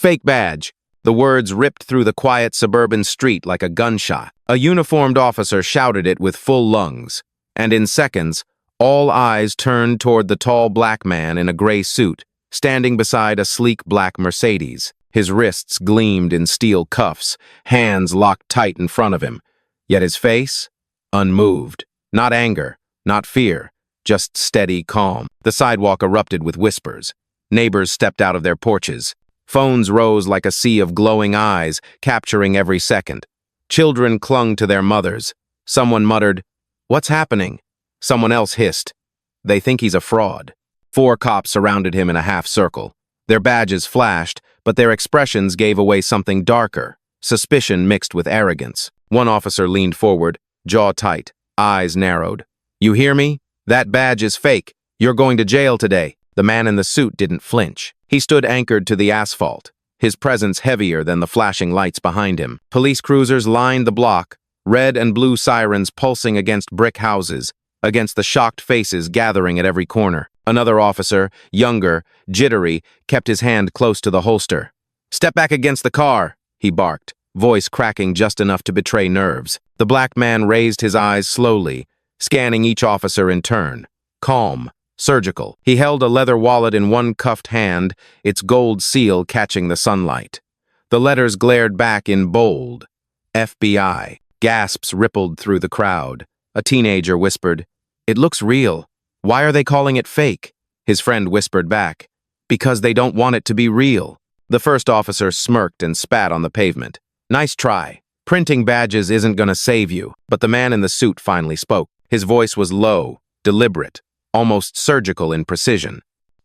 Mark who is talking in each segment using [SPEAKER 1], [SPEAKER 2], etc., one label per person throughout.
[SPEAKER 1] Fake badge. The words ripped through the quiet suburban street like a gunshot. A uniformed officer shouted it with full lungs, and in seconds, all eyes turned toward the tall black man in a gray suit, standing beside a sleek black Mercedes. His wrists gleamed in steel cuffs, hands locked tight in front of him. Yet his face? Unmoved. Not anger, not fear, just steady calm. The sidewalk erupted with whispers. Neighbors stepped out of their porches. Phones rose like a sea of glowing eyes, capturing every second. Children clung to their mothers. Someone muttered, "What's happening?" Someone else hissed, "They think he's a fraud." 4 cops surrounded him in a half circle. Their badges flashed, but their expressions gave away something darker, suspicion mixed with arrogance. One officer leaned forward, jaw tight, eyes narrowed. "You hear me? That badge is fake. You're going to jail today." The man in the suit didn't flinch. He stood anchored to the asphalt, his presence heavier than the flashing lights behind him. Police cruisers lined the block, red and blue sirens pulsing against brick houses, against the shocked faces gathering at every corner. Another officer, younger, jittery, kept his hand close to the holster. "Step back against the car," he barked, voice cracking just enough to betray nerves. The black man raised his eyes slowly, scanning each officer in turn. Calm, surgical. He held a leather wallet in one cuffed hand, its gold seal catching the sunlight. The letters glared back in bold. FBI. Gasps rippled through the crowd. A teenager whispered, "It looks real. Why are they calling it fake?" His friend whispered back, "Because they don't want it to be real." The first officer smirked and spat on the pavement. "Nice try. Printing badges isn't gonna save you." But the man in the suit finally spoke. His voice was low, deliberate, almost surgical in precision.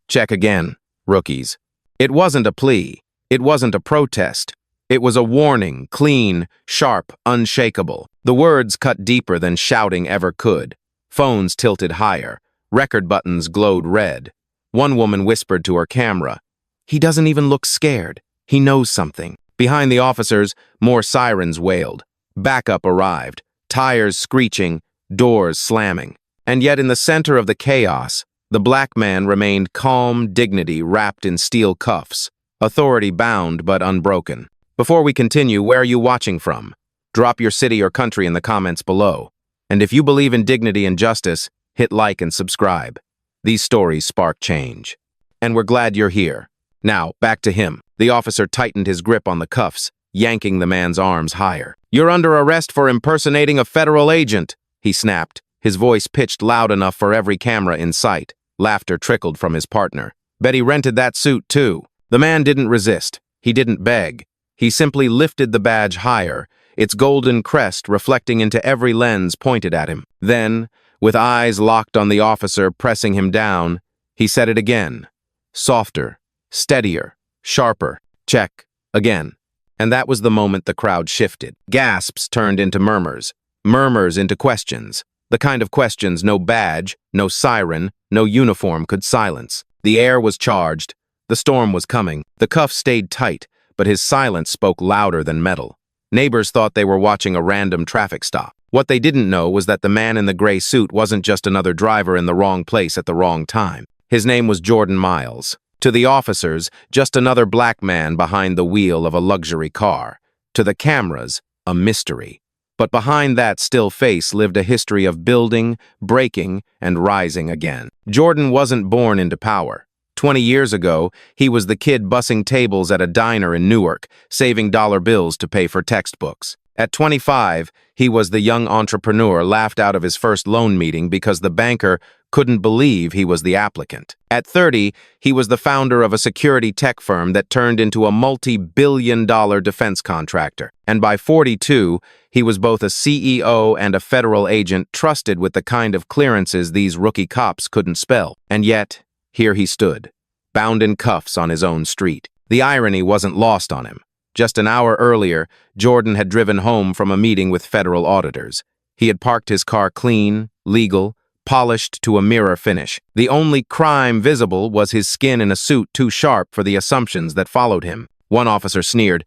[SPEAKER 1] "Check again, rookies." It wasn't a plea. It wasn't a protest. It was a warning, clean, sharp, unshakable. The words cut deeper than shouting ever could. Phones tilted higher. Record buttons glowed red. One woman whispered to her camera, "He doesn't even look scared. He knows something." Behind the officers, more sirens wailed. Backup arrived, tires screeching, doors slamming. And yet in the center of the chaos, the black man remained calm dignity wrapped in steel cuffs, authority bound but unbroken. Before we continue, where are you watching from? Drop your city or country in the comments below. And if you believe in dignity and justice, hit like and subscribe. These stories spark change. And we're glad you're here. Now, back to him. The officer tightened his grip on the cuffs, yanking the man's arms higher. "You're under arrest for impersonating a federal agent," he snapped, his voice pitched loud enough for every camera in sight. Laughter trickled from his partner. "Bet he rented that suit, too." The man didn't resist. He didn't beg. He simply lifted the badge higher, its golden crest reflecting into every lens pointed at him. Then, with eyes locked on the officer pressing him down, he said it again. Softer, steadier, sharper. Check. Again. And that was the moment the crowd shifted. Gasps turned into murmurs. Murmurs into questions. The kind of questions no badge, no siren, no uniform could silence. The air was charged. The storm was coming. The cuffs stayed tight, but his silence spoke louder than metal. Neighbors thought they were watching a random traffic stop. What they didn't know was that the man in the gray suit wasn't just another driver in the wrong place at the wrong time. His name was Jordan Miles. To the officers, just another black man behind the wheel of a luxury car. To the cameras, a mystery. But behind that still face lived a history of building, breaking, and rising again. Jordan wasn't born into power. 20 years ago, he was the kid bussing tables at a diner in Newark, saving dollar bills to pay for textbooks. At 25, he was the young entrepreneur laughed out of his first loan meeting because the banker couldn't believe he was the applicant. At 30, he was the founder of a security tech firm that turned into a multi-billion-dollar defense contractor. And by 42, he was both a CEO and a federal agent trusted with the kind of clearances these rookie cops couldn't spell. And yet, here he stood, bound in cuffs on his own street. The irony wasn't lost on him. Just an hour earlier, Jordan had driven home from a meeting with federal auditors. He had parked his car clean, legal, polished to a mirror finish. The only crime visible was his skin in a suit too sharp for the assumptions that followed him. One officer sneered,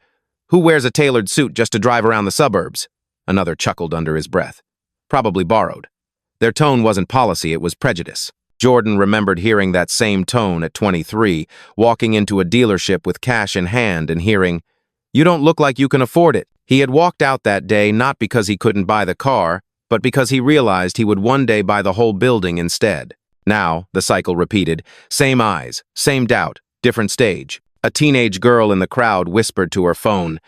[SPEAKER 1] "Who wears a tailored suit just to drive around the suburbs?" Another chuckled under his breath. Probably borrowed. Their tone wasn't policy, it was prejudice. Jordan remembered hearing that same tone at 23, walking into a dealership with cash in hand and hearing, "You don't look like you can afford it." He had walked out that day not because he couldn't buy the car, but because he realized he would one day buy the whole building instead. Now, the cycle repeated, same eyes, same doubt, different stage. A teenage girl in the crowd whispered to her phone,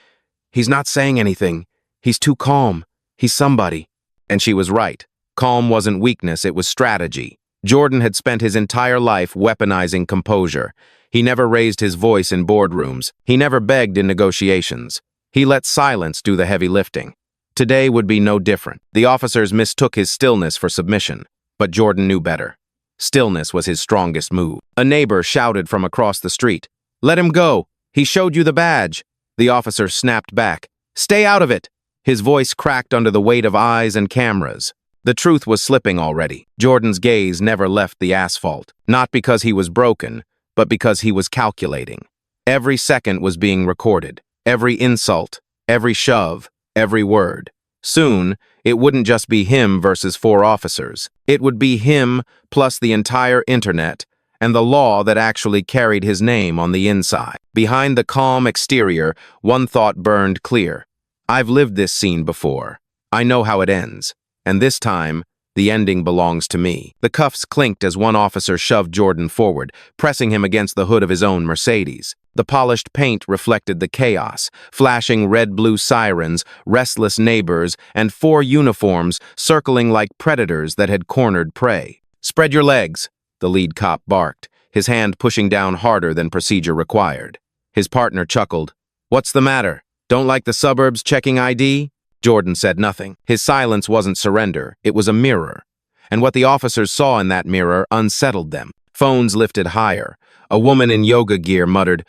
[SPEAKER 1] "He's not saying anything. He's too calm. He's somebody." And she was right. Calm wasn't weakness, it was strategy. Jordan had spent his entire life weaponizing composure. He never raised his voice in boardrooms. He never begged in negotiations. He let silence do the heavy lifting. Today would be no different. The officers mistook his stillness for submission, but Jordan knew better. Stillness was his strongest move. A neighbor shouted from across the street, "Let him go! He showed you the badge!" The officer snapped back, "Stay out of it!" His voice cracked under the weight of eyes and cameras. The truth was slipping already. Jordan's gaze never left the asphalt, not because he was broken, but because he was calculating. Every second was being recorded. Every insult, every shove, every word. Soon, it wouldn't just be him versus 4 officers. It would be him plus the entire internet and the law that actually carried his name on the inside. Behind the calm exterior, one thought burned clear. I've lived this scene before. I know how it ends. And this time, the ending belongs to me. The cuffs clinked as one officer shoved Jordan forward, pressing him against the hood of his own Mercedes. The polished paint reflected the chaos, flashing red-blue sirens, restless neighbors, and 4 uniforms circling like predators that had cornered prey. "Spread your legs," the lead cop barked, his hand pushing down harder than procedure required. His partner chuckled. "What's the matter? Don't like the suburbs checking ID?" Jordan said nothing. His silence wasn't surrender, it was a mirror. And what the officers saw in that mirror unsettled them. Phones lifted higher. A woman in yoga gear muttered,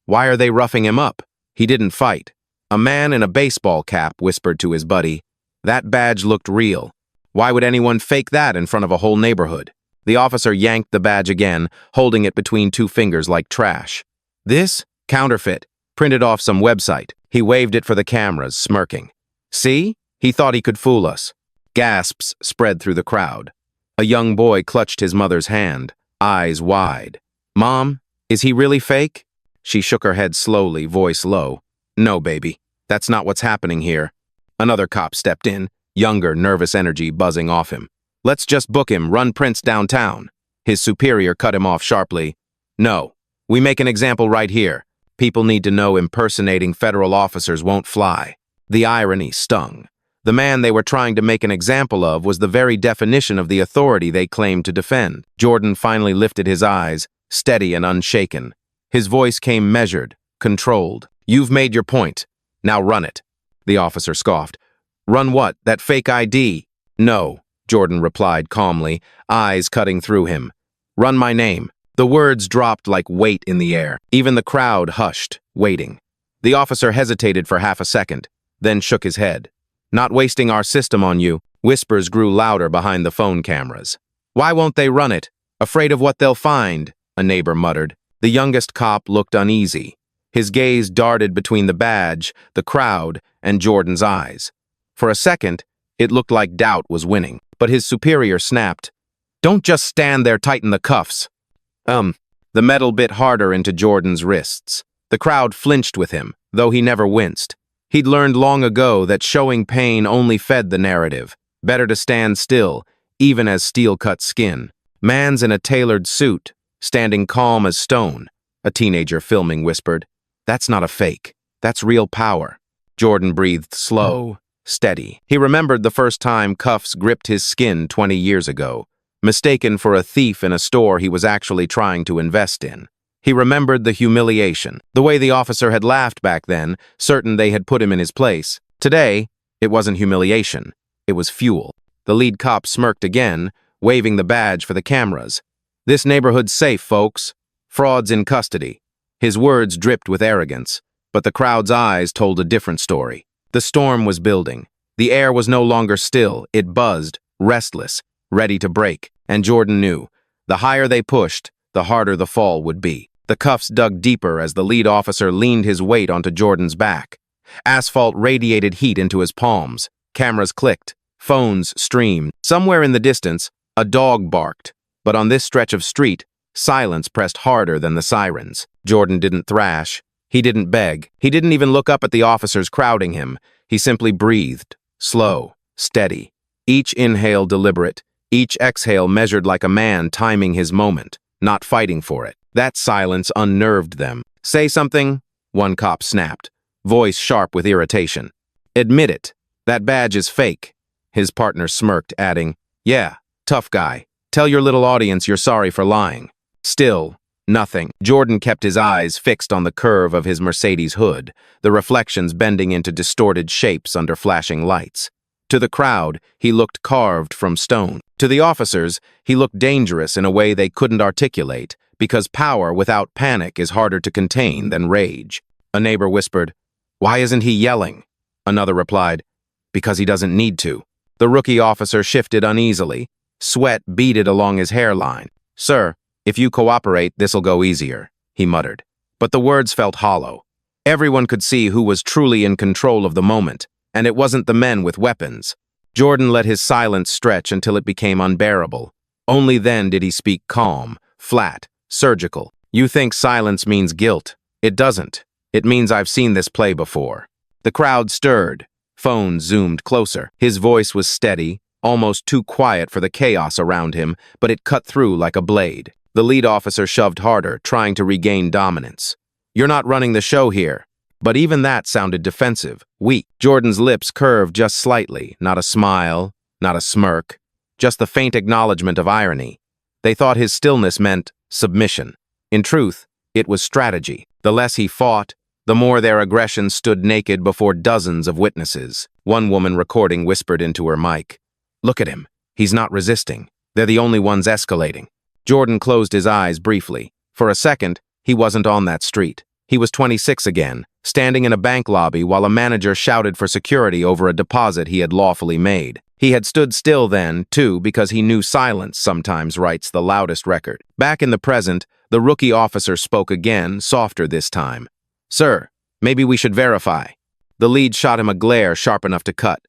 [SPEAKER 1] "Why are they roughing him up? He didn't fight." A man in a baseball cap whispered to his buddy, "That badge looked real. Why would anyone fake that in front of a whole neighborhood?" The officer yanked the badge again, holding it between 2 fingers like trash. "This? Counterfeit. Printed off some website." He waved it for the cameras, smirking. "See? He thought he could fool us." Gasps spread through the crowd. A young boy clutched his mother's hand, eyes wide. "Mom, is he really fake?" She shook her head slowly, voice low. "No, baby. That's not what's happening here." Another cop stepped in, younger, nervous energy buzzing off him. "Let's just book him, run prints downtown." His superior cut him off sharply. "No. We make an example right here. People need to know impersonating federal officers won't fly." The irony stung. The man they were trying to make an example of was the very definition of the authority they claimed to defend. Jordan finally lifted his eyes, steady and unshaken. His voice came measured, controlled. "You've made your point. Now run it." The officer scoffed. "Run what? That fake ID?" "No," Jordan replied calmly, eyes cutting through him. "Run my name." The words dropped like weight in the air. Even the crowd hushed, waiting. The officer hesitated for half a second, then shook his head. "Not wasting our system on you." Whispers grew louder behind the phone cameras. "Why won't they run it? Afraid of what they'll find," a neighbor muttered. The youngest cop looked uneasy. His gaze darted between the badge, the crowd, and Jordan's eyes. For a second, it looked like doubt was winning, but his superior snapped, "Don't just stand there, tighten the cuffs." The metal bit harder into Jordan's wrists. The crowd flinched with him, though he never winced. He'd learned long ago that showing pain only fed the narrative. Better to stand still, even as steel cut skin. "Man's in a tailored suit, standing calm as stone," a teenager filming whispered. "That's not a fake. That's real power." Jordan breathed slow, steady. He remembered the first time cuffs gripped his skin 20 years ago. Mistaken for a thief in a store he was actually trying to invest in. He remembered the humiliation, the way the officer had laughed back then, certain they had put him in his place. Today, it wasn't humiliation. It was fuel. The lead cop smirked again, waving the badge for the cameras. "This neighborhood's safe, folks. Frauds in custody." His words dripped with arrogance, but the crowd's eyes told a different story. The storm was building. The air was no longer still. It buzzed, restless, ready to break. And Jordan knew, the higher they pushed, the harder the fall would be. The cuffs dug deeper as the lead officer leaned his weight onto Jordan's back. Asphalt radiated heat into his palms. Cameras clicked. Phones streamed. Somewhere in the distance, a dog barked. But on this stretch of street, silence pressed harder than the sirens. Jordan didn't thrash. He didn't beg. He didn't even look up at the officers crowding him. He simply breathed, slow, steady. Each inhale deliberate, each exhale measured like a man timing his moment, not fighting for it. That silence unnerved them. "Say something," one cop snapped, voice sharp with irritation. "Admit it. That badge is fake." His partner smirked, adding, "Yeah, tough guy. Tell your little audience you're sorry for lying." Still, nothing. Jordan kept his eyes fixed on the curve of his Mercedes hood, the reflections bending into distorted shapes under flashing lights. To the crowd, he looked carved from stone. To the officers, he looked dangerous in a way they couldn't articulate, because power without panic is harder to contain than rage. A neighbor whispered, "Why isn't he yelling?" Another replied, "Because he doesn't need to." The rookie officer shifted uneasily. Sweat beaded along his hairline. "Sir, if you cooperate, this'll go easier," he muttered. But the words felt hollow. Everyone could see who was truly in control of the moment, and it wasn't the men with weapons. Jordan let his silence stretch until it became unbearable. Only then did he speak calm, flat, surgical. "You think silence means guilt. It doesn't. It means I've seen this play before." The crowd stirred. Phones zoomed closer. His voice was steady, almost too quiet for the chaos around him, but it cut through like a blade. The lead officer shoved harder, trying to regain dominance. "You're not running the show here." But even that sounded defensive, weak. Jordan's lips curved just slightly, not a smile, not a smirk, just the faint acknowledgement of irony. They thought his stillness meant submission. In truth, it was strategy. The less he fought, the more their aggression stood naked before dozens of witnesses. One woman recording whispered into her mic, "Look at him. He's not resisting. They're the only ones escalating." Jordan closed his eyes briefly. For a second, he wasn't on that street. He was 26 again, standing in a bank lobby while a manager shouted for security over a deposit he had lawfully made. He had stood still then, too, because he knew silence sometimes writes the loudest record. Back in the present, the rookie officer spoke again, softer this time. "Sir, maybe we should verify." The lead shot him a glare sharp enough to cut.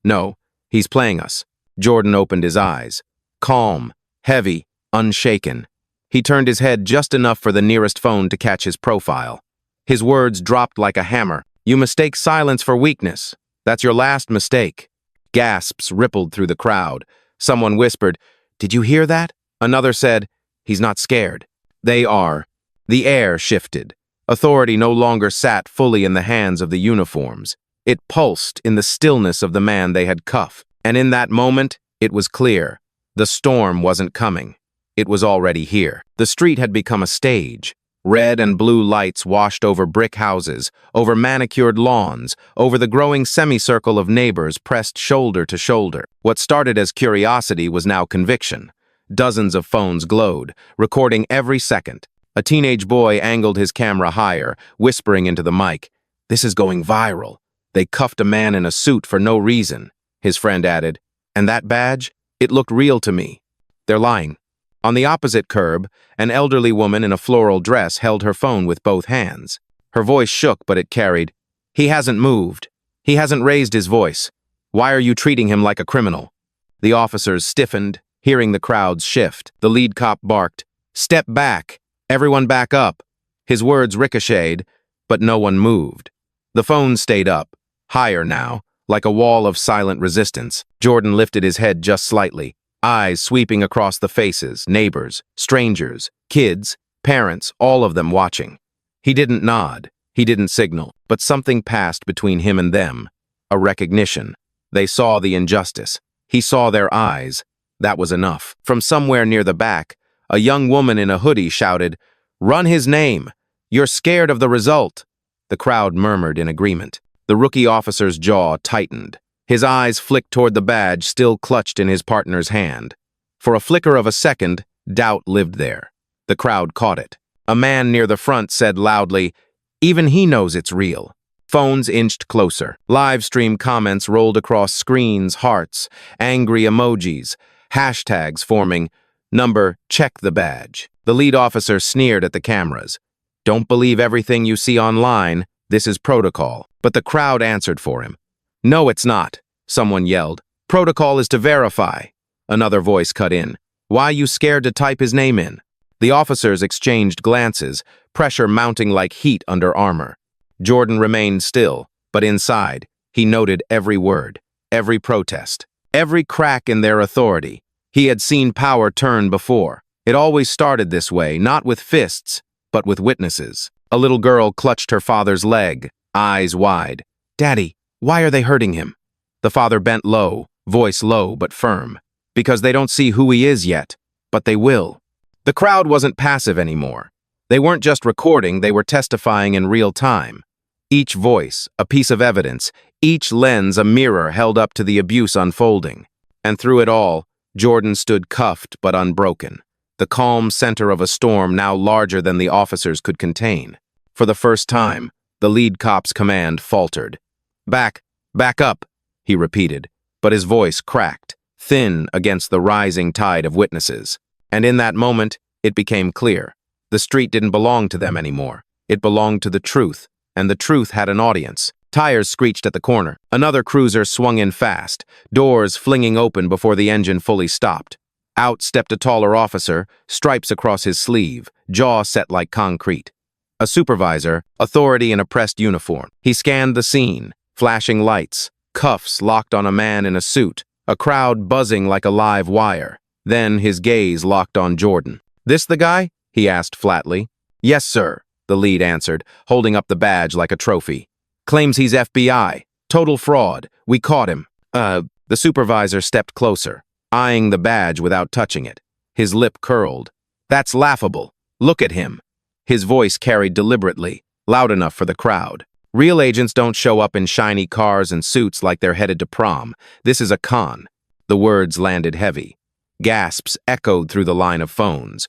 [SPEAKER 1] "No, he's playing us." Jordan opened his eyes. Calm, heavy, unshaken. He turned his head just enough for the nearest phone to catch his profile. His words dropped like a hammer. "You mistake silence for weakness. That's your last mistake." Gasps rippled through the crowd. Someone whispered, "Did you hear that?" Another said, "He's not scared." They are. The air shifted. Authority no longer sat fully in the hands of the uniforms. It pulsed in the stillness of the man they had cuffed. And in that moment, it was clear. The storm wasn't coming. It was already here. The street had become a stage. Red and blue lights washed over brick houses, over manicured lawns, over the growing semicircle of neighbors pressed shoulder to shoulder. What started as curiosity was now conviction. Dozens of phones glowed, recording every second. A teenage boy angled his camera higher, whispering into the mic, "This is going viral. They cuffed a man in a suit for no reason." His friend added, "And that badge? It looked real to me." "They're lying." On the opposite curb, an elderly woman in a floral dress held her phone with both hands. Her voice shook, but it carried, "He hasn't moved. He hasn't raised his voice. Why are you treating him like a criminal?" The officers stiffened, hearing the crowds shift. The lead cop barked, "Step back. Everyone back up." His words ricocheted, but no one moved. The phone stayed up, higher now, like a wall of silent resistance. Jordan lifted his head just slightly. Eyes sweeping across the faces, neighbors, strangers, kids, parents, all of them watching. He didn't nod, he didn't signal, but something passed between him and them. A recognition. They saw the injustice. He saw their eyes. That was enough. From somewhere near the back, a young woman in a hoodie shouted, "Run his name! You're scared of the result!" The crowd murmured in agreement. The rookie officer's jaw tightened. His eyes flicked toward the badge still clutched in his partner's hand. For a flicker of a second, doubt lived there. The crowd caught it. A man near the front said loudly, "Even he knows it's real." Phones inched closer. Live stream comments rolled across screens, hearts, angry emojis, hashtags forming, number, check the badge. The lead officer sneered at the cameras. "Don't believe everything you see online. This is protocol." But the crowd answered for him. "No, it's not," someone yelled. "Protocol is to verify." Another voice cut in. Why you scared to type his name in? The officers exchanged glances, pressure mounting like heat under armor. Jordan remained still, but inside, he noted every word, every protest, every crack in their authority. He had seen power turn before. It always started this way, not with fists, but with witnesses. A little girl clutched her father's leg, eyes wide. "Daddy, why are they hurting him?" The father bent low, voice low but firm. "Because they don't see who he is yet, but they will." The crowd wasn't passive anymore. They weren't just recording, they were testifying in real time. Each voice, a piece of evidence, each lens a mirror held up to the abuse unfolding. And through it all, Jordan stood cuffed but unbroken, the calm center of a storm now larger than the officers could contain. For the first time, the lead cop's command faltered. Back up," he repeated, but his voice cracked, thin against the rising tide of witnesses. And in that moment, it became clear. The street didn't belong to them anymore. It belonged to the truth, and the truth had an audience. Tires screeched at the corner. Another cruiser swung in fast, doors flinging open before the engine fully stopped. Out stepped a taller officer, stripes across his sleeve, jaw set like concrete. A supervisor, authority in a pressed uniform. He scanned the scene, flashing lights, cuffs locked on a man in a suit, a crowd buzzing like a live wire. Then his gaze locked on Jordan. "This the guy?" he asked flatly. "Yes, sir," the lead answered, holding up the badge like a trophy. "Claims he's FBI. Total fraud. We caught him." The supervisor stepped closer, eyeing the badge without touching it. His lip curled. "That's laughable. Look at him." His voice carried deliberately, loud enough for the crowd. "Real agents don't show up in shiny cars and suits like they're headed to prom. This is a con." The words landed heavy. Gasps echoed through the line of phones.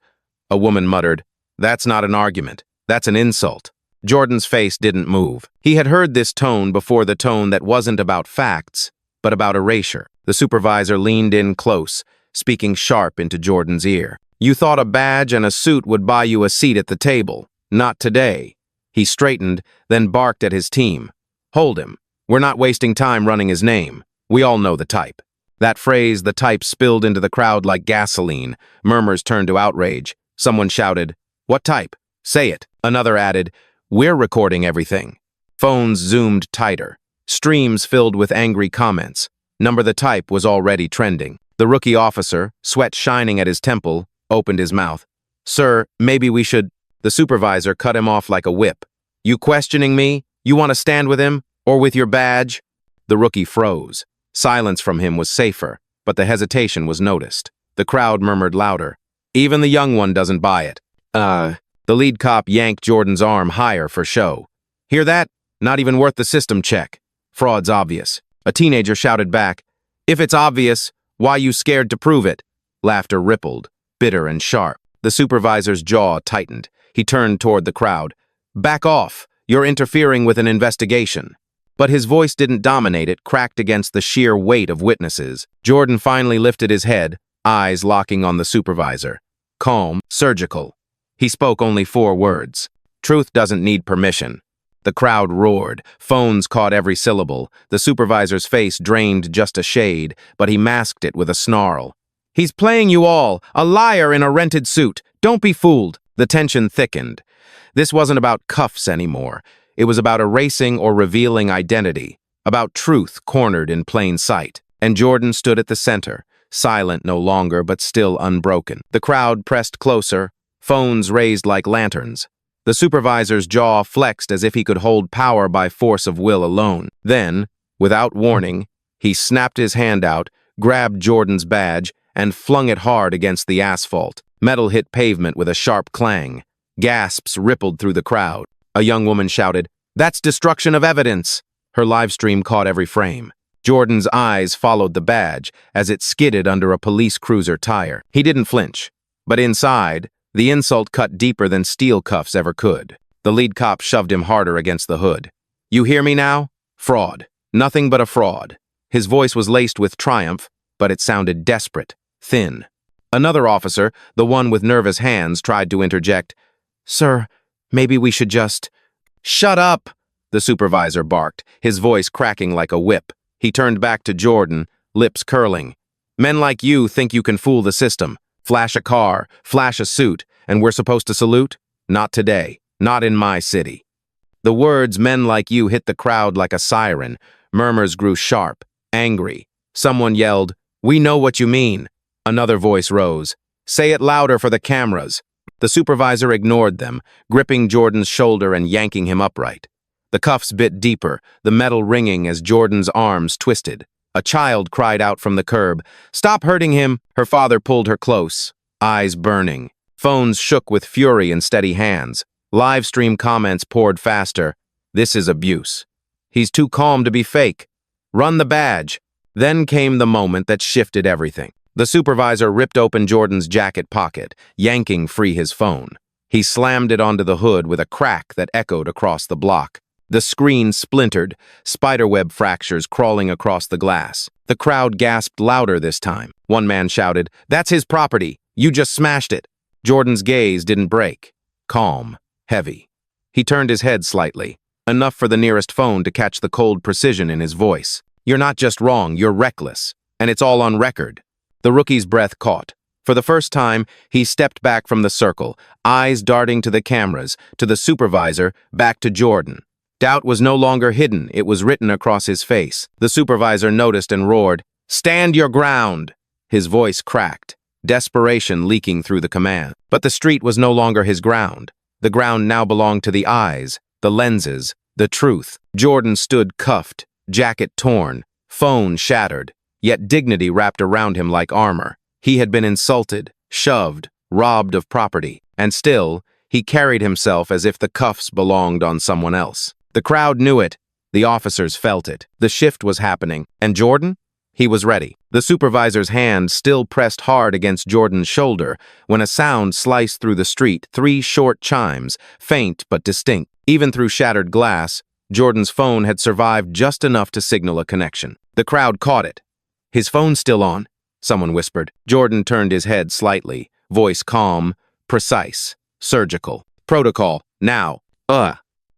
[SPEAKER 1] A woman muttered, "That's not an argument. That's an insult." Jordan's face didn't move. He had heard this tone before, the tone that wasn't about facts, but about erasure. The supervisor leaned in close, speaking sharp into Jordan's ear. "You thought a badge and a suit would buy you a seat at the table. Not today." He straightened, then barked at his team. "Hold him. We're not wasting time running his name. We all know the type." That phrase, "the type," spilled into the crowd like gasoline. Murmurs turned to outrage. Someone shouted, "What type? Say it." Another added, "We're recording everything." Phones zoomed tighter. Streams filled with angry comments. Number the type was already trending. The rookie officer, sweat shining at his temple, opened his mouth. "Sir, maybe we should—" The supervisor cut him off like a whip. "You questioning me? You want to stand with him? Or with your badge?" The rookie froze. Silence from him was safer, but the hesitation was noticed. The crowd murmured louder. "Even the young one doesn't buy it." The lead cop yanked Jordan's arm higher for show. "Hear that? Not even worth the system check. Fraud's obvious." A teenager shouted back, "If it's obvious, why you scared to prove it?" Laughter rippled, bitter and sharp. The supervisor's jaw tightened. He turned toward the crowd. "Back off. You're interfering with an investigation." But his voice didn't dominate, it cracked against the sheer weight of witnesses. Jordan finally lifted his head, eyes locking on the supervisor. Calm, surgical. He spoke only 4 words. "Truth doesn't need permission." The crowd roared. Phones caught every syllable. The supervisor's face drained just a shade, but he masked it with a snarl. "He's playing you all, a liar in a rented suit. Don't be fooled." The tension thickened. This wasn't about cuffs anymore. It was about erasing or revealing identity, about truth cornered in plain sight. And Jordan stood at the center, silent no longer but still unbroken. The crowd pressed closer, phones raised like lanterns. The supervisor's jaw flexed as if he could hold power by force of will alone. Then, without warning, he snapped his hand out, grabbed Jordan's badge, and flung it hard against the asphalt. Metal hit pavement with a sharp clang. Gasps rippled through the crowd. A young woman shouted, "That's destruction of evidence!" Her live stream caught every frame. Jordan's eyes followed the badge as it skidded under a police cruiser tire. He didn't flinch, but inside, the insult cut deeper than steel cuffs ever could. The lead cop shoved him harder against the hood. "You hear me now? Fraud. Nothing but a fraud." His voice was laced with triumph, but it sounded desperate, thin. Another officer, the one with nervous hands, tried to interject. "Sir, maybe we should just—" "Shut up!" the supervisor barked, his voice cracking like a whip. He turned back to Jordan, lips curling. "Men like you think you can fool the system. Flash a car, flash a suit, and we're supposed to salute? Not today. Not in my city. The words "men like you" hit the crowd like a siren. Murmurs grew sharp, angry. Someone yelled, "We know what you mean." Another voice rose, "Say it louder for the cameras." The supervisor ignored them, gripping Jordan's shoulder and yanking him upright. The cuffs bit deeper, the metal ringing as Jordan's arms twisted. A child cried out from the curb, "Stop hurting him!" Her father pulled her close, eyes burning. Phones shook with fury in steady hands. Live stream comments poured faster. "This is abuse. He's too calm to be fake. Run the badge." Then came the moment that shifted everything. The supervisor ripped open Jordan's jacket pocket, yanking free his phone. He slammed it onto the hood with a crack that echoed across the block. The screen splintered, spiderweb fractures crawling across the glass. The crowd gasped louder this time. One man shouted, "That's his property. You just smashed it." Jordan's gaze didn't break. Calm, heavy. He turned his head slightly, enough for the nearest phone to catch the cold precision in his voice. "You're not just wrong, you're reckless. And it's all on record." The rookie's breath caught. For the first time, he stepped back from the circle, eyes darting to the cameras, to the supervisor, back to Jordan. Doubt was no longer hidden, it was written across his face. The supervisor noticed and roared, "Stand your ground!" His voice cracked, desperation leaking through the command. But the street was no longer his ground. The ground now belonged to the eyes, the lenses, the truth. Jordan stood cuffed, jacket torn, phone shattered, yet dignity wrapped around him like armor. He had been insulted, shoved, robbed of property, and still, he carried himself as if the cuffs belonged on someone else. The crowd knew it. The officers felt it. The shift was happening. And Jordan? He was ready. The supervisor's hand still pressed hard against Jordan's shoulder when a sound sliced through the street, 3 short chimes, faint but distinct. Even through shattered glass, Jordan's phone had survived just enough to signal a connection. The crowd caught it. "His phone's still on," someone whispered. Jordan turned his head slightly, voice calm, precise, surgical. "Protocol, now."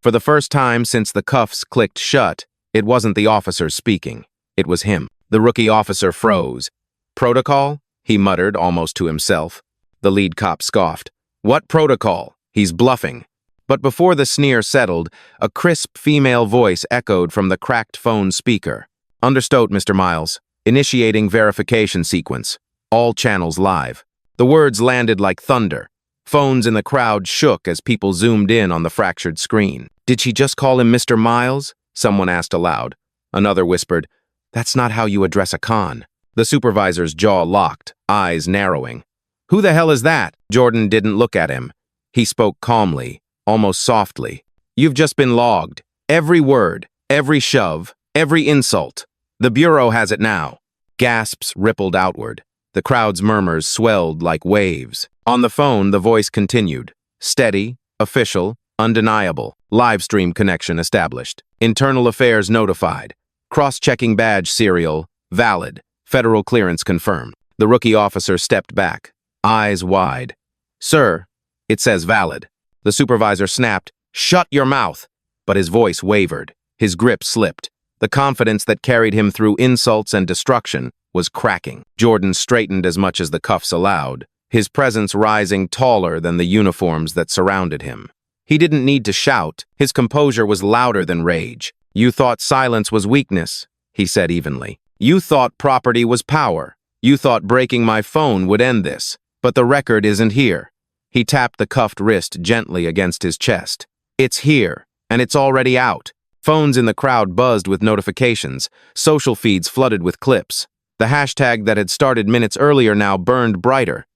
[SPEAKER 1] For the first time since the cuffs clicked shut, it wasn't the officer speaking. It was him. The rookie officer froze. "Protocol?" he muttered, almost to himself. The lead cop scoffed. "What protocol? He's bluffing." But before the sneer settled, a crisp female voice echoed from the cracked phone speaker. "Understood, Mr. Miles. Initiating verification sequence. All channels live." The words landed like thunder. Phones in the crowd shook as people zoomed in on the fractured screen. "Did she just call him Mr. Miles?" someone asked aloud. Another whispered, "That's not how you address a con." The supervisor's jaw locked, eyes narrowing. "Who the hell is that?" Jordan didn't look at him. He spoke calmly, almost softly. "You've just been logged. Every word, every shove, every insult. The Bureau has it now." Gasps rippled outward. The crowd's murmurs swelled like waves. On the phone, the voice continued. Steady, official, undeniable. Live stream connection established. Internal Affairs notified. Cross-checking badge serial, valid. Federal clearance confirmed. The rookie officer stepped back, eyes wide. "Sir, it says valid." The supervisor snapped, "Shut your mouth!" But his voice wavered. His grip slipped. The confidence that carried him through insults and destruction was cracking. Jordan straightened as much as the cuffs allowed, his presence rising taller than the uniforms that surrounded him. He didn't need to shout. His composure was louder than rage. "You thought silence was weakness," he said evenly. "You thought property was power. You thought breaking my phone would end this. But the record isn't here." He tapped the cuffed wrist gently against his chest. "It's here, and it's already out." Phones in the crowd buzzed with notifications, social feeds flooded with clips. The hashtag that had started minutes earlier now burned brighter.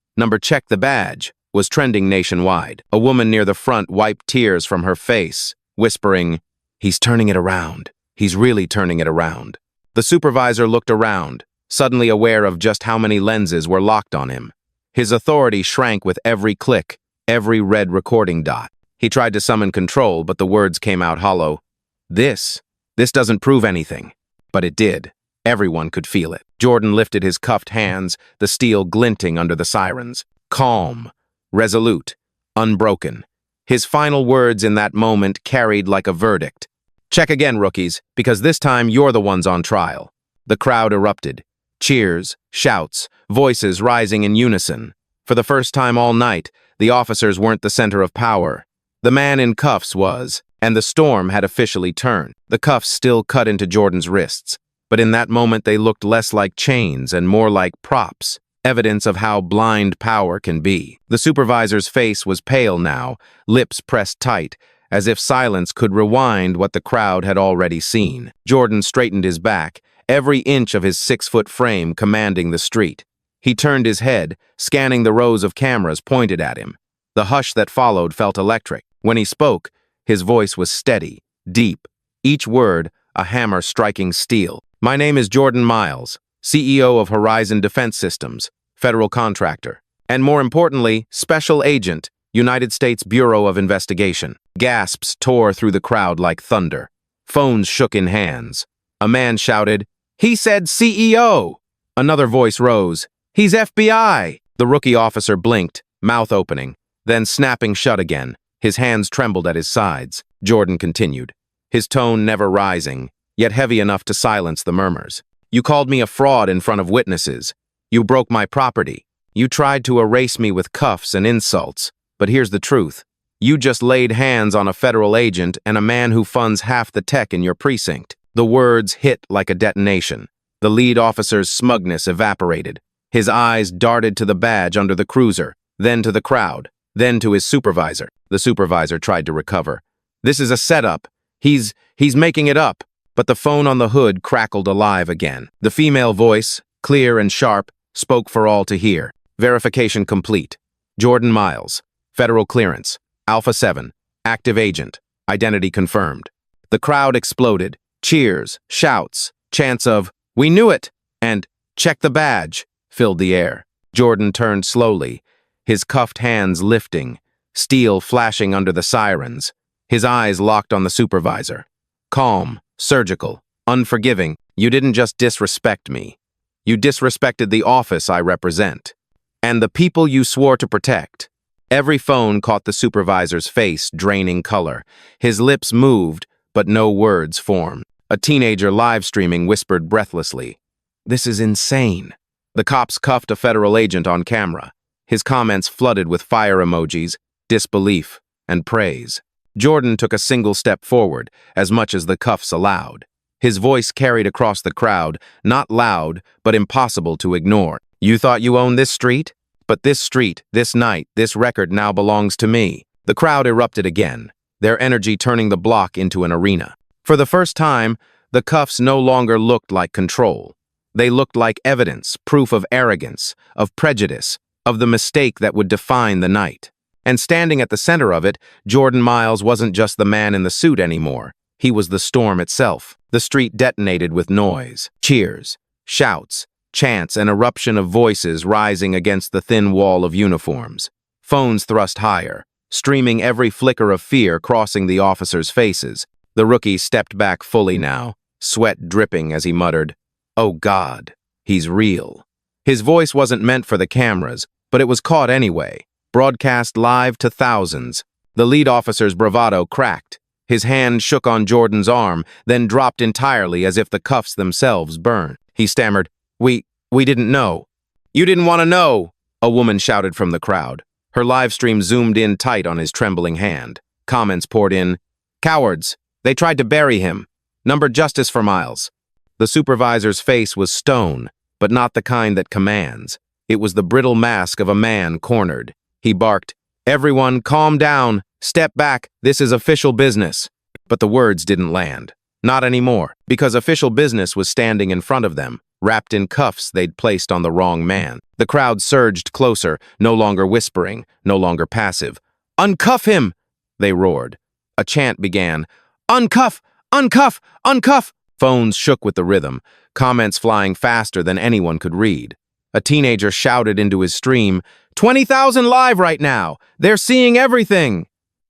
[SPEAKER 1] "Check the badge" was trending nationwide. A woman near the front wiped tears from her face, whispering, "He's turning it around. He's really turning it around." The supervisor looked around, suddenly aware of just how many lenses were locked on him. His authority shrank with every click, every red recording dot. He tried to summon control, but the words came out hollow. This doesn't prove anything." But it did. Everyone could feel it. Jordan lifted his cuffed hands, the steel glinting under the sirens. Calm, resolute, unbroken. His final words in that moment carried like a verdict. "Check again, rookies, because this time you're the ones on trial." The crowd erupted. Cheers, shouts, voices rising in unison. For the first time all night, the officers weren't the center of power. The man in cuffs was, and the storm had officially turned. The cuffs still cut into Jordan's wrists, but in that moment they looked less like chains and more like props, evidence of how blind power can be. The supervisor's face was pale now, lips pressed tight, as if silence could rewind what the crowd had already seen. Jordan straightened his back, every inch of his 6-foot frame commanding the street. He turned his head, scanning the rows of cameras pointed at him. The hush that followed felt electric. When he spoke, his voice was steady, deep, each word a hammer striking steel. My name is Jordan Miles, CEO of Horizon Defense Systems, federal contractor, and more importantly, special agent, United States Bureau of Investigation. Gasps tore through the crowd like thunder. Phones shook in hands. A man shouted, "He said CEO!" Another voice rose, "He's FBI!" The rookie officer blinked, mouth opening, then snapping shut again. His hands trembled at his sides. Jordan continued, his tone never rising, yet heavy enough to silence the murmurs. "You called me a fraud in front of witnesses. You broke my property. You tried to erase me with cuffs and insults. But here's the truth. You just laid hands on a federal agent and a man who funds half the tech in your precinct." The words hit like a detonation. The lead officer's smugness evaporated. His eyes darted to the badge under the cruiser, then to the crowd, then to his supervisor. The supervisor tried to recover. "This is a setup. He's making it up." But the phone on the hood crackled alive again. The female voice, clear and sharp, spoke for all to hear. Verification complete. Jordan Miles. Federal clearance. Alpha 7. Active agent. Identity confirmed. The crowd exploded. Cheers, shouts, chants of, "We knew it!" and "Check the badge!" filled the air. Jordan turned slowly, his cuffed hands lifting, steel flashing under the sirens. His eyes locked on the supervisor. Calm, surgical, unforgiving. "You didn't just disrespect me. You disrespected the office I represent. And the people you swore to protect." Every phone caught the supervisor's face, draining color. His lips moved, but no words formed. A teenager live streaming whispered breathlessly, "This is insane." The cops cuffed a federal agent on camera. His comments flooded with fire emojis, disbelief, and praise. Jordan took a single step forward, as much as the cuffs allowed. His voice carried across the crowd, not loud, but impossible to ignore. "You thought you owned this street? But this street, this night, this record now belongs to me." The crowd erupted again, their energy turning the block into an arena. For the first time, the cuffs no longer looked like control. They looked like evidence, proof of arrogance, of prejudice, of the mistake that would define the night. And standing at the center of it, Jordan Miles wasn't just the man in the suit anymore. He was the storm itself. The street detonated with noise, cheers, shouts, chants, an eruption of voices rising against the thin wall of uniforms. Phones thrust higher, streaming every flicker of fear crossing the officers' faces. The rookie stepped back fully now, sweat dripping as he muttered, "Oh God, he's real." His voice wasn't meant for the cameras, but it was caught anyway, broadcast live to thousands. The lead officer's bravado cracked. His hand shook on Jordan's arm, then dropped entirely as if the cuffs themselves burned. He stammered, We didn't know." "You didn't want to know," a woman shouted from the crowd. Her live stream zoomed in tight on his trembling hand. Comments poured in, "Cowards. They tried to bury him. Number justice for Miles." The supervisor's face was stone, but not the kind that commands. It was the brittle mask of a man cornered. He barked, "Everyone, calm down. Step back. This is official business." But the words didn't land. Not anymore, because official business was standing in front of them, wrapped in cuffs they'd placed on the wrong man. The crowd surged closer, no longer whispering, no longer passive. "Uncuff him!" they roared. A chant began, "Uncuff! Uncuff! Uncuff!" Phones shook with the rhythm, comments flying faster than anyone could read. A teenager shouted into his stream, 20,000 live right now! They're seeing everything!"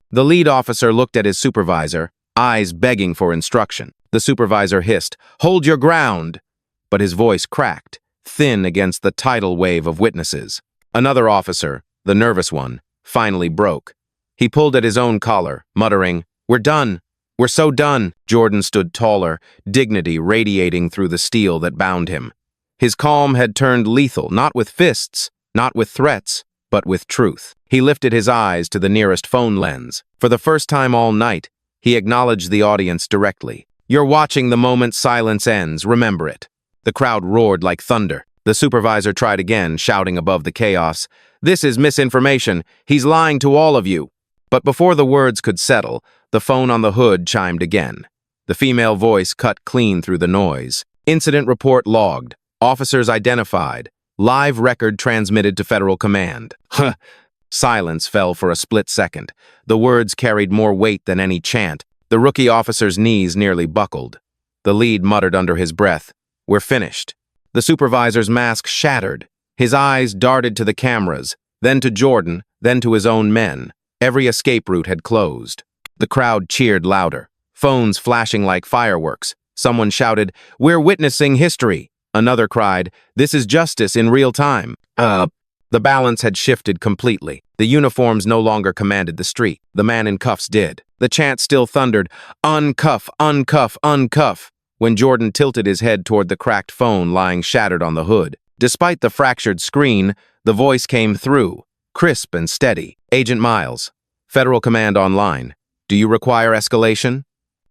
[SPEAKER 1] The lead officer looked at his supervisor, eyes begging for instruction. The supervisor hissed, "Hold your ground!" But his voice cracked, thin against the tidal wave of witnesses. Another officer, the nervous one, finally broke. He pulled at his own collar, muttering, "We're done. We're so done." Jordan stood taller, dignity radiating through the steel that bound him. His calm had turned lethal, not with fists, not with threats, but with truth. He lifted his eyes to the nearest phone lens. For the first time all night, he acknowledged the audience directly. "You're watching the moment silence ends, remember it." The crowd roared like thunder. The supervisor tried again, shouting above the chaos, "This is misinformation. He's lying to all of you." But before the words could settle, the phone on the hood chimed again. The female voice cut clean through the noise. "Incident report logged. Officers identified. Live record transmitted to Federal Command." Silence fell for a split second. The words carried more weight than any chant. The rookie officer's knees nearly buckled. The lead muttered under his breath, "We're finished." The supervisor's mask shattered. His eyes darted to the cameras, then to Jordan, then to his own men. Every escape route had closed. The crowd cheered louder, phones flashing like fireworks. Someone shouted, "We're witnessing history." Another cried, "This is justice in real time." The balance had shifted completely. The uniforms no longer commanded the street. The man in cuffs did. The chant still thundered, "Uncuff, uncuff, uncuff," when Jordan tilted his head toward the cracked phone lying shattered on the hood. Despite the fractured screen, the voice came through, crisp and steady. "Agent Miles, Federal Command online. Do you require escalation?"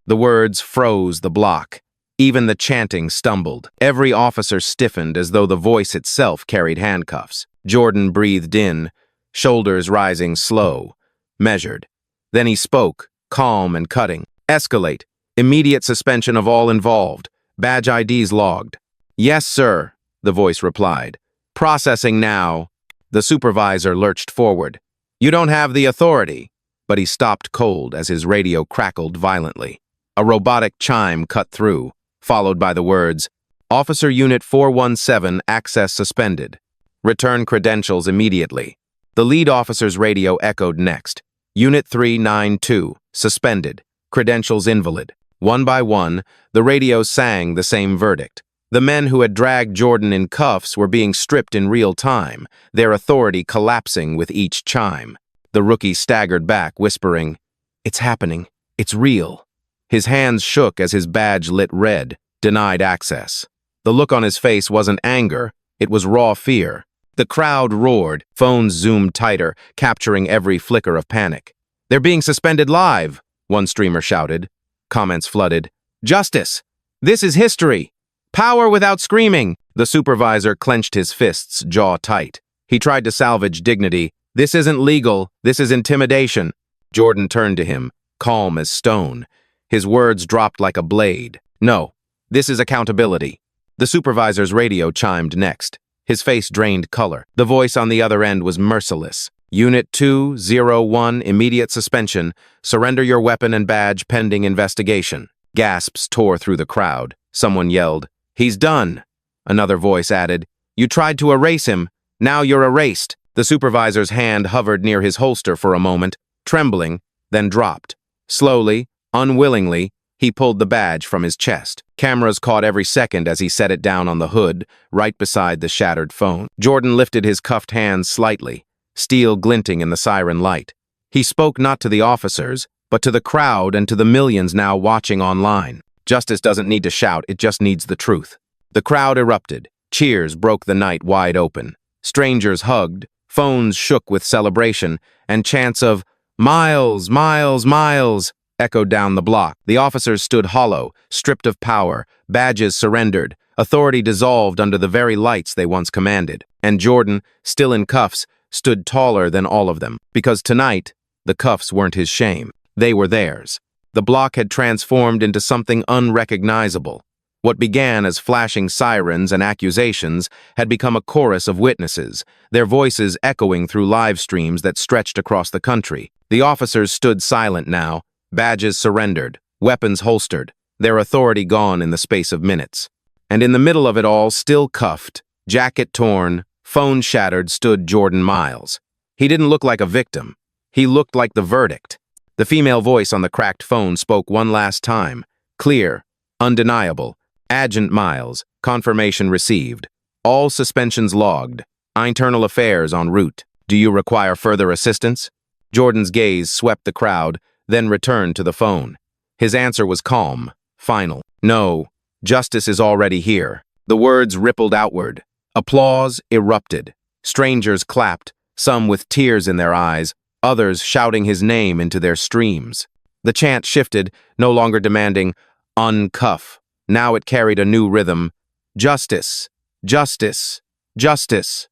[SPEAKER 1] The words froze the block. Even the chanting stumbled. Every officer stiffened as though the voice itself carried handcuffs. Jordan breathed in, shoulders rising slow, measured. Then he spoke, calm and cutting. "Escalate. Immediate suspension of all involved. Badge IDs logged." "Yes, sir," the voice replied. "Processing now." The supervisor lurched forward. "You don't have the authority." But he stopped cold as his radio crackled violently. A robotic chime cut through, followed by the words, "Officer Unit 417 access suspended. Return credentials immediately." The lead officer's radio echoed next. "Unit 392, suspended. Credentials invalid." One by one, the radio sang the same verdict. The men who had dragged Jordan in cuffs were being stripped in real time, their authority collapsing with each chime. The rookie staggered back, whispering, "It's happening. It's real." His hands shook as his badge lit red, denied access. The look on his face wasn't anger, it was raw fear. The crowd roared, phones zoomed tighter, capturing every flicker of panic. "They're being suspended live," one streamer shouted. Comments flooded. "Justice! This is history! Power without screaming!" The supervisor clenched his fists, jaw tight. He tried to salvage dignity. "This isn't legal, this is intimidation." Jordan turned to him, calm as stone. His words dropped like a blade. "No, this is accountability." The supervisor's radio chimed next. His face drained color. The voice on the other end was merciless. "Unit 201, immediate suspension. Surrender your weapon and badge pending investigation." Gasps tore through the crowd. Someone yelled, "He's done." Another voice added, "You tried to erase him. Now you're erased." The supervisor's hand hovered near his holster for a moment, trembling, then dropped. Slowly, unwillingly, he pulled the badge from his chest. Cameras caught every second as he set it down on the hood, right beside the shattered phone. Jordan lifted his cuffed hands slightly, steel glinting in the siren light. He spoke not to the officers, but to the crowd and to the millions now watching online. Justice doesn't need to shout, it just needs the truth. The crowd erupted. Cheers broke the night wide open. Strangers hugged, phones shook with celebration, and chants of "Miles, Miles, Miles" echoed down the block. The officers stood hollow, stripped of power, badges surrendered, authority dissolved under the very lights they once commanded. And Jordan, still in cuffs, stood taller than all of them, because tonight, the cuffs weren't his shame. They were theirs. The block had transformed into something unrecognizable. What began as flashing sirens and accusations had become a chorus of witnesses, their voices echoing through live streams that stretched across the country. The officers stood silent now, badges surrendered, weapons holstered, their authority gone in the space of minutes. And in the middle of it all, still cuffed, jacket torn, phone shattered, stood Jordan Miles. He didn't look like a victim. He looked like the verdict. The female voice on the cracked phone spoke one last time, clear, undeniable. "Agent Miles, confirmation received. All suspensions logged. Internal affairs en route. Do you require further assistance?" Jordan's gaze swept the crowd, then returned to the phone. His answer was calm, final. "No, justice is already here." The words rippled outward. Applause erupted. Strangers clapped. some with tears in their eyes, others shouting his name into their streams. The chant shifted, no longer demanding, "Uncuff." Now it carried a new rhythm, "Justice, justice, justice."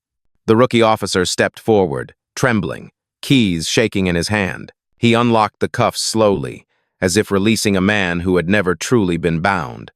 [SPEAKER 1] The rookie officer stepped forward, trembling, keys shaking in his hand. He unlocked the cuffs slowly, as if releasing a man who had never truly been bound.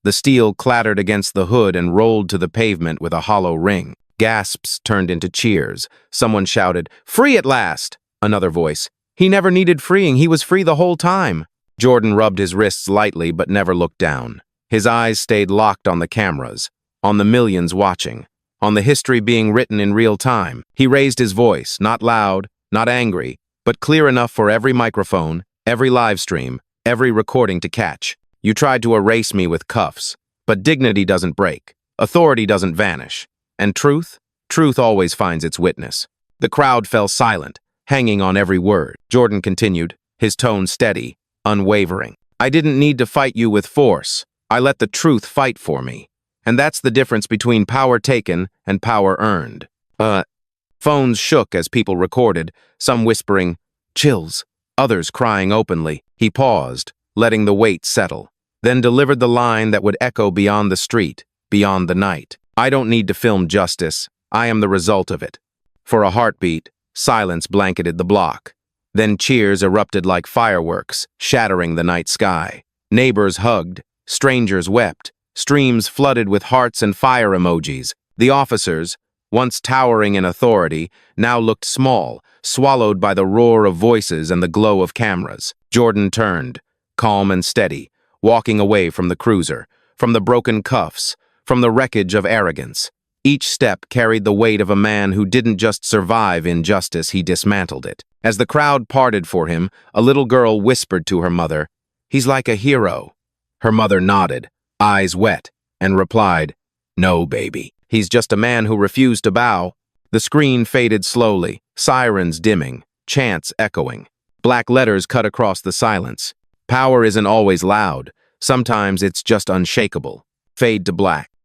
[SPEAKER 1] The steel clattered against the hood and rolled to the pavement with a hollow ring. Gasps turned into cheers. Someone shouted, "Free at last!" Another voice, "He never needed freeing, he was free the whole time." Jordan rubbed his wrists lightly but never looked down. His eyes stayed locked on the cameras, on the millions watching, on the history being written in real time. He raised his voice, not loud, not angry, but clear enough for every microphone, every live stream, every recording to catch. "You tried to erase me with cuffs, but dignity doesn't break, authority doesn't vanish, and truth? Truth always finds its witness." The crowd fell silent, hanging on every word. Jordan continued, his tone steady, unwavering. "I didn't need to fight you with force. I let the truth fight for me. And that's the difference between power taken and power earned." Phones shook as people recorded, some whispering, "Chills," others crying openly. He paused, letting the weight settle, then delivered the line that would echo beyond the street, beyond the night. "I don't need to film justice. I am the result of it." For a heartbeat, silence blanketed the block. Then cheers erupted like fireworks, shattering the night sky. Neighbors hugged, strangers wept, streams flooded with hearts and fire emojis. The officers, once towering in authority, now looked small, swallowed by the roar of voices and the glow of cameras. Jordan turned, calm and steady, walking away from the cruiser, from the broken cuffs, from the wreckage of arrogance. Each step carried the weight of a man who didn't just survive injustice, he dismantled it. As the crowd parted for him, a little girl whispered to her mother, "He's like a hero." Her mother nodded, eyes wet, and replied, "No, baby. He's just a man who refused to bow." The screen faded slowly, sirens dimming, chants echoing. Black letters cut across the silence. "Power isn't always loud. Sometimes it's just unshakable." Fade to black.